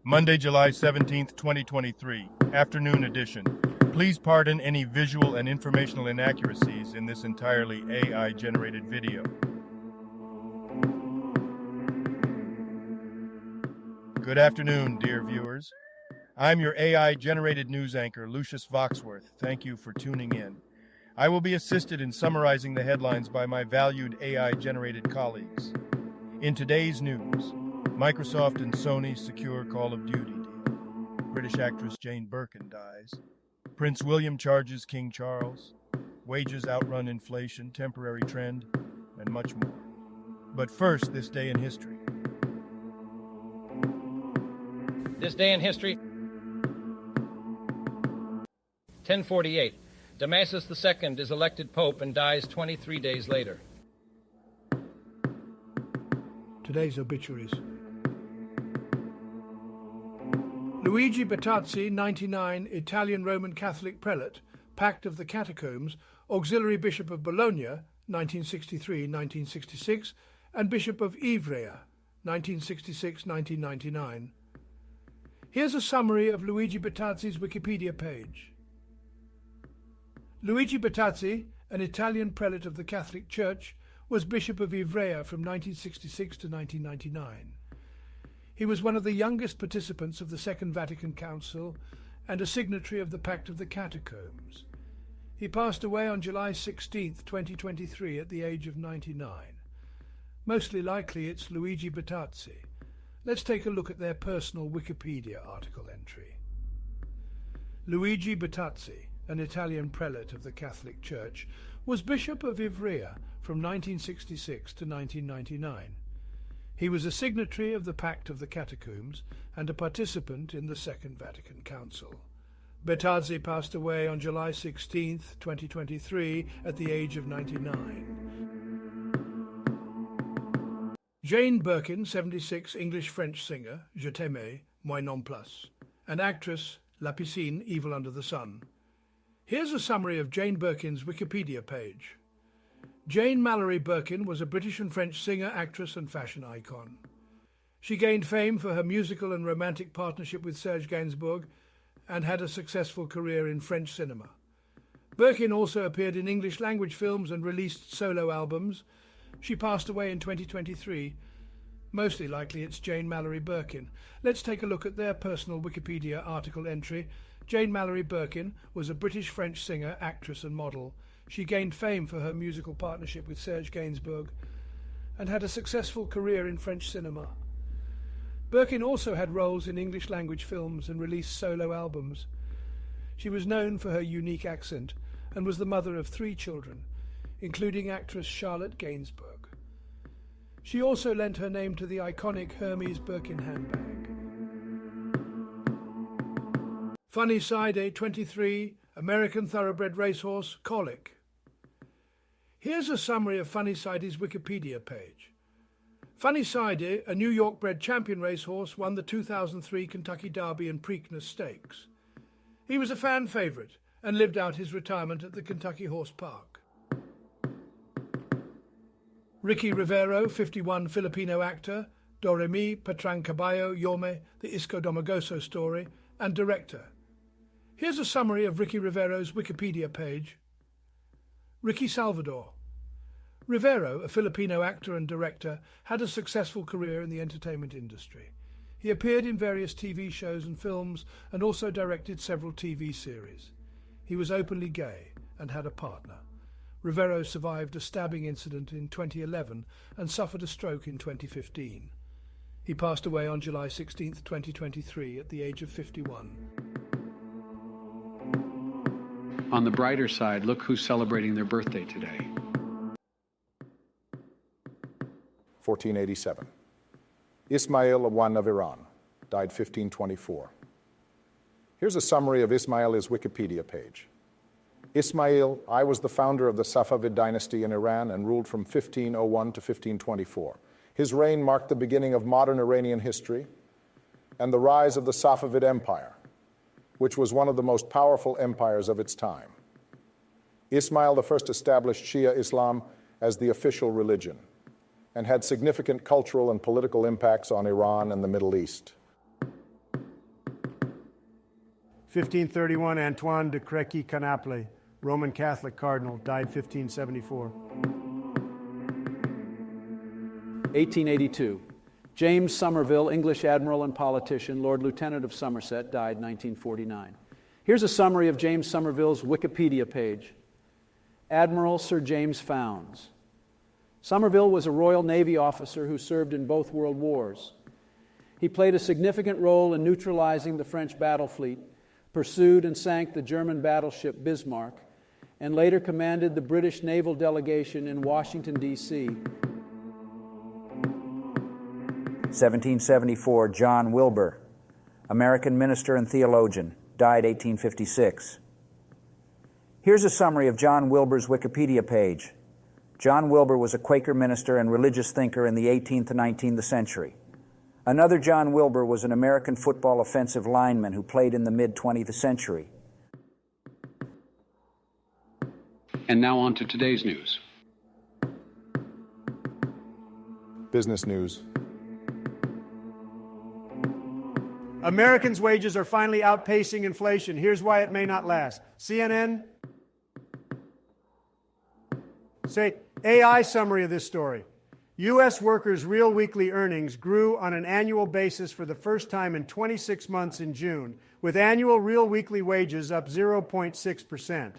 Monday, July 17th, 2023, afternoon edition. Please pardon any visual and informational inaccuracies in this entirely AI-generated video. Good afternoon, dear viewers. I'm your AI-generated news anchor, Lucius Voxworth. Thank you for tuning in. I will be assisted in summarizing the headlines by my valued AI-generated colleagues. In today's news, Microsoft and Sony secure Call of Duty deal. British actress Jane Birkin dies. Prince William charges King Charles. Wages outrun inflation, temporary trend, and much more. But first, this day in history. This day in history, 1048. Damasus II is elected pope and dies 23 days later. Today's obituaries. Luigi Battazzi, 99, Italian Roman Catholic prelate, Pact of the Catacombs, Auxiliary Bishop of Bologna, 1963-1966, and Bishop of Ivrea, 1966-1999. Here's a summary of Luigi Battazzi's Wikipedia page. Luigi Battazzi, an Italian prelate of the Catholic Church, was Bishop of Ivrea from 1966 to 1999. He was one of the youngest participants of the Second Vatican Council and a signatory of the Pact of the Catacombs. He passed away on July 16, 2023, at the age of 99. Mostly likely it's Luigi Battazzi. Let's take a look at their personal Wikipedia article entry. Luigi Battazzi, an Italian prelate of the Catholic Church, was Bishop of Ivrea from 1966 to 1999. He was a signatory of the Pact of the Catacombs and a participant in the Second Vatican Council. Battazzi passed away on July 16, 2023, at the age of 99. Jane Birkin, 76, English-French singer, Je t'aimais, moi non plus, an actress, La Piscine, Evil Under the Sun. Here's a summary of Jane Birkin's Wikipedia page. Jane Mallory Birkin was a British and French singer, actress and fashion icon. She gained fame for her musical and romantic partnership with Serge Gainsbourg and had a successful career in French cinema. Birkin also appeared in English-language films and released solo albums. She passed away in 2023. Mostly likely it's Jane Mallory Birkin. Let's take a look at their personal Wikipedia article entry. Jane Mallory Birkin was a British-French singer, actress and model. She gained fame for her musical partnership with Serge Gainsbourg and had a successful career in French cinema. Birkin also had roles in English-language films and released solo albums. She was known for her unique accent and was the mother of 3 children, including actress Charlotte Gainsbourg. She also lent her name to the iconic Hermes Birkin handbag. Funny Side, 23, American thoroughbred racehorse, Colic. Here's a summary of Funny Sidey's Wikipedia page. Funny Sidey, a New York-bred champion racehorse, won the 2003 Kentucky Derby and Preakness Stakes. He was a fan favourite and lived out his retirement at the Kentucky Horse Park. Ricky Rivero, 51, Filipino actor, Doremi, Patrancabayo, Yome, The Isco Domagoso Story, and director. Here's a summary of Ricky Rivero's Wikipedia page. Ricky Salvador. Rivero, a Filipino actor and director, had a successful career in the entertainment industry. He appeared in various TV shows and films and also directed several TV series. He was openly gay and had a partner. Rivero survived a stabbing incident in 2011 and suffered a stroke in 2015. He passed away on July 16, 2023, at the age of 51. On the brighter side, look who's celebrating their birthday today. 1487. Ismail I of Iran, died 1524. Here's a summary of Ismail's Wikipedia page. Ismail I was the founder of the Safavid dynasty in Iran and ruled from 1501 to 1524. His reign marked the beginning of modern Iranian history and the rise of the Safavid Empire, which was one of the most powerful empires of its time. Ismail I established Shia Islam as the official religion and had significant cultural and political impacts on Iran and the Middle East. 1531, Antoine de Créqui-Canaple, Roman Catholic cardinal, died 1574. 1882. James Somerville, English admiral and politician, Lord Lieutenant of Somerset, died 1949. Here's a summary of James Somerville's Wikipedia page. Admiral Sir James Founds. Somerville was a Royal Navy officer who served in both World Wars. He played a significant role in neutralizing the French battle fleet, pursued and sank the German battleship Bismarck, and later commanded the British naval delegation in Washington, D.C. 1774, John Wilbur, American minister and theologian, died 1856. Here's a summary of John Wilbur's Wikipedia page. John Wilbur was a Quaker minister and religious thinker in the 18th and 19th century. Another John Wilbur was an American football offensive lineman who played in the mid-20th century. And now on to today's news. Business news. Americans' wages are finally outpacing inflation. Here's why it may not last. CNN. Say, AI summary of this story. U.S. workers' real weekly earnings grew on an annual basis for the first time in 26 months in June, with annual real weekly wages up 0.6%.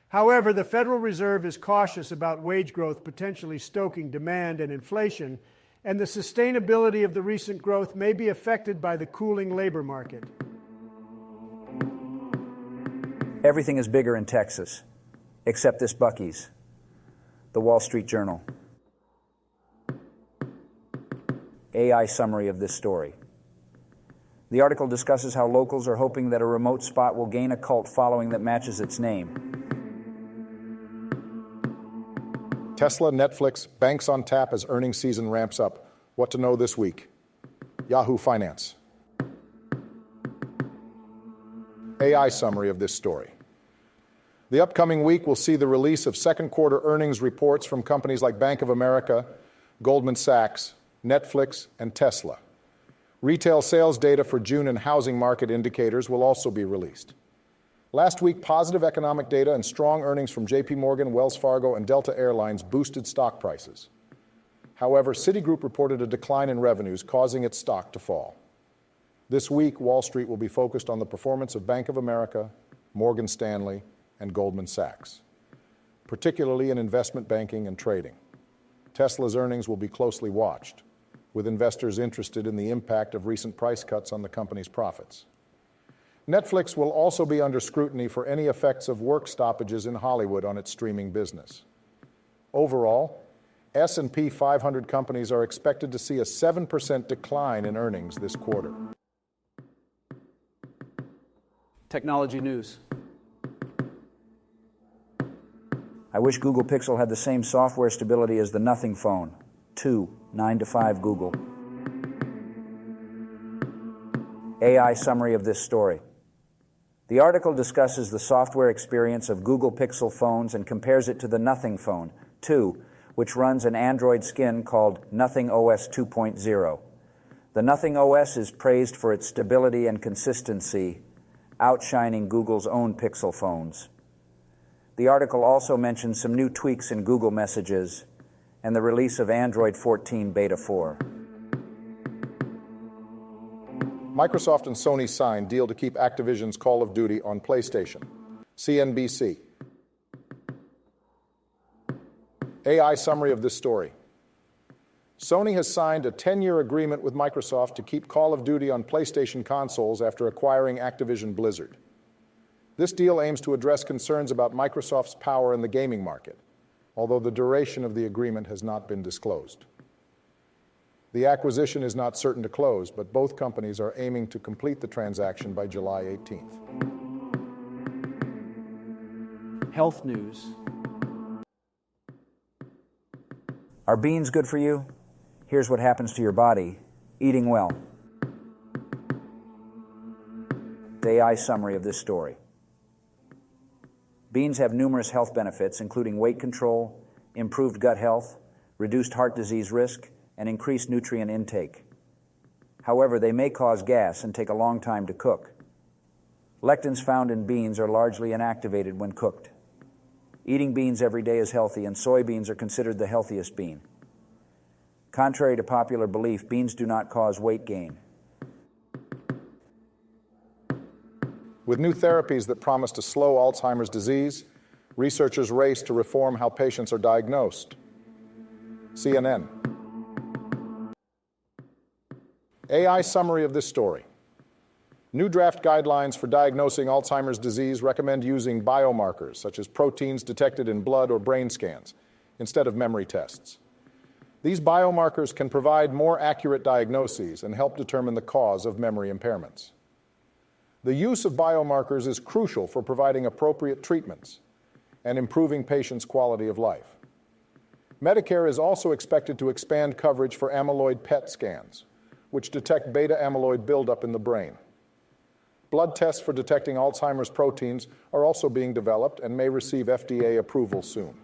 However, the Federal Reserve is cautious about wage growth potentially stoking demand and inflation, and the sustainability of the recent growth may be affected by the cooling labor market. Everything is bigger in Texas, except this Buc-ee's. The Wall Street Journal. AI summary of this story. The article discusses how locals are hoping that a remote spot will gain a cult following that matches its name. Tesla, Netflix, banks on tap as earnings season ramps up. What to know this week? Yahoo Finance. AI summary of this story. The upcoming week will see the release of second quarter earnings reports from companies like Bank of America, Goldman Sachs, Netflix, and Tesla. Retail sales data for June and housing market indicators will also be released. Last week, positive economic data and strong earnings from J.P. Morgan, Wells Fargo, and Delta Airlines boosted stock prices. However, Citigroup reported a decline in revenues, causing its stock to fall. This week, Wall Street will be focused on the performance of Bank of America, Morgan Stanley, and Goldman Sachs, particularly in investment banking and trading. Tesla's earnings will be closely watched, with investors interested in the impact of recent price cuts on the company's profits. Netflix will also be under scrutiny for any effects of work stoppages in Hollywood on its streaming business. Overall, S&P 500 companies are expected to see a 7% decline in earnings this quarter. Technology news. I wish Google Pixel had the same software stability as the Nothing phone. 9 to 5 Google. AI summary of this story. The article discusses the software experience of Google Pixel phones and compares it to the Nothing phone 2, which runs an Android skin called Nothing OS 2.0. The Nothing OS is praised for its stability and consistency, outshining Google's own Pixel phones. The article also mentions some new tweaks in Google Messages and the release of Android 14 Beta 4. Microsoft and Sony signed deal to keep Activision's Call of Duty on PlayStation. CNBC. AI summary of this story. Sony has signed a 10-year agreement with Microsoft to keep Call of Duty on PlayStation consoles after acquiring Activision Blizzard. This deal aims to address concerns about Microsoft's power in the gaming market, although the duration of the agreement has not been disclosed. The acquisition is not certain to close, but both companies are aiming to complete the transaction by July 18th. Health news. Are beans good for you? Here's what happens to your body. Eating well. The AI summary of this story. Beans have numerous health benefits, including weight control, improved gut health, reduced heart disease risk, and increased nutrient intake. However, they may cause gas and take a long time to cook. Lectins found in beans are largely inactivated when cooked. Eating beans every day is healthy, and soybeans are considered the healthiest bean. Contrary to popular belief, beans do not cause weight gain. With new therapies that promise to slow Alzheimer's disease, researchers race to reform how patients are diagnosed. CNN. AI summary of this story. New draft guidelines for diagnosing Alzheimer's disease recommend using biomarkers, such as proteins detected in blood or brain scans, instead of memory tests. These biomarkers can provide more accurate diagnoses and help determine the cause of memory impairments. The use of biomarkers is crucial for providing appropriate treatments and improving patients' quality of life. Medicare is also expected to expand coverage for amyloid PET scans, which detect beta amyloid buildup in the brain. Blood tests for detecting Alzheimer's proteins are also being developed and may receive FDA approval soon.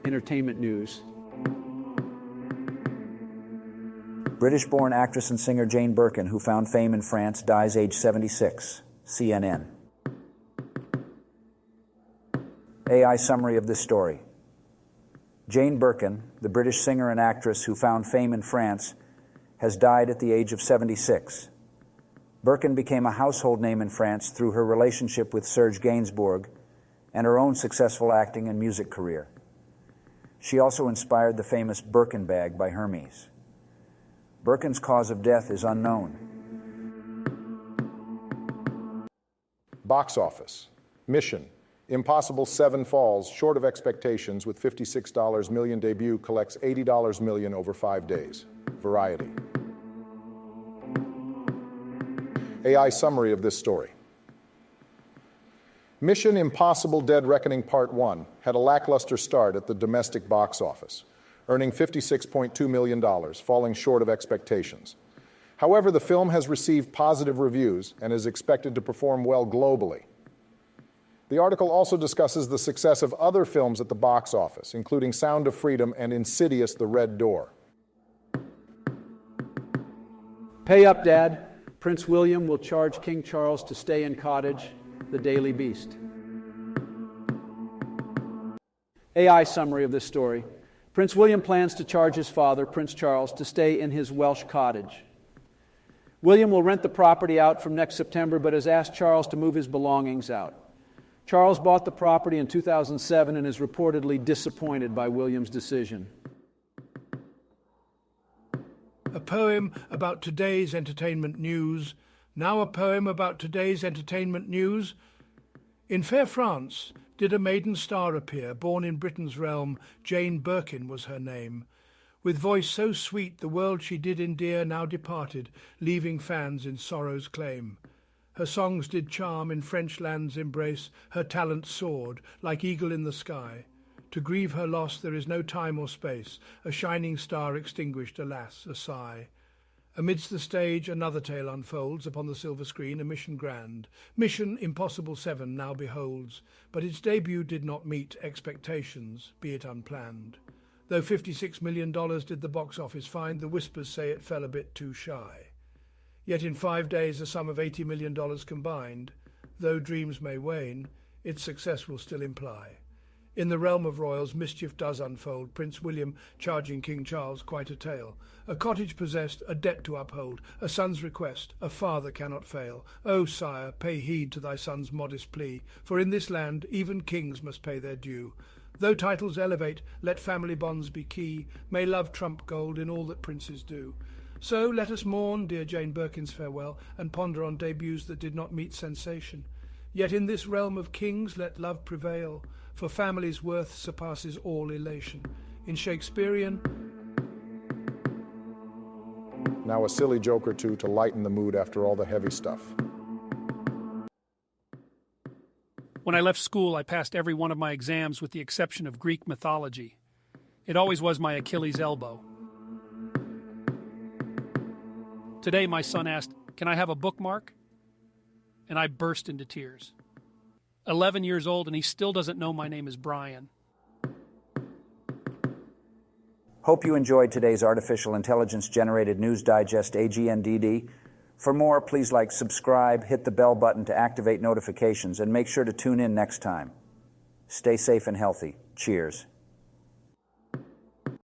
Entertainment news. British-born actress and singer Jane Birkin, who found fame in France, dies age 76. CNN. AI summary of this story. Jane Birkin, the British singer and actress who found fame in France, has died at the age of 76. Birkin became a household name in France through her relationship with Serge Gainsbourg and her own successful acting and music career. She also inspired the famous Birkin bag by Hermes. Birkin's cause of death is unknown. Box office. Mission. Impossible 7 falls short of expectations with $56 million debut collects $80 million over 5 days. Variety. AI summary of this story. Mission Impossible Dead Reckoning Part 1 had a lackluster start at the domestic box office, earning $56.2 million, falling short of expectations. However, the film has received positive reviews and is expected to perform well globally. The article also discusses the success of other films at the box office, including Sound of Freedom and Insidious: The Red Door. Pay up, Dad. Prince William will charge King Charles to stay in cottage. The Daily Beast. AI summary of this story. Prince William plans to charge his father, Prince Charles, to stay in his Welsh cottage. William will rent the property out from next September, but has asked Charles to move his belongings out. Charles bought the property in 2007 and is reportedly disappointed by William's decision. A poem about today's entertainment news. Now a poem about today's entertainment news. In fair France did a maiden star appear, born in Britain's realm, Jane Birkin was her name. With voice so sweet the world she did endear now departed, leaving fans in sorrow's claim. Her songs did charm in French land's embrace, her talent soared like eagle in the sky. To grieve her loss there is no time or space, a shining star extinguished, alas, a sigh. Amidst the stage another tale unfolds, upon the silver screen a mission grand. Mission Impossible 7 now beholds, but its debut did not meet expectations, be it unplanned. Though $56 million did the box office find, the whispers say it fell a bit too shy. Yet in 5 days a sum of $80 million combined, though dreams may wane, its success will still imply. In the realm of royals, mischief does unfold, Prince William charging King Charles quite a tale. A cottage possessed, a debt to uphold, a son's request, a father cannot fail. O sire, pay heed to thy son's modest plea, for in this land even kings must pay their due. Though titles elevate, let family bonds be key, may love trump gold in all that princes do. So let us mourn dear Jane Birkin's farewell, and ponder on debuts that did not meet sensation. Yet in this realm of kings let love prevail, for family's worth surpasses all elation. In Shakespearean... Now a silly joke or two to lighten the mood after all the heavy stuff. When I left school, I passed every one of my exams with the exception of Greek mythology. It always was my Achilles' elbow. Today, my son asked, "Can I have a bookmark?" And I burst into tears. 11 years old, and he still doesn't know my name is Brian. Hope you enjoyed today's Artificial Intelligence Generated News Digest AGNDD. For more, please like, subscribe, hit the bell button to activate notifications, and make sure to tune in next time. Stay safe and healthy. Cheers.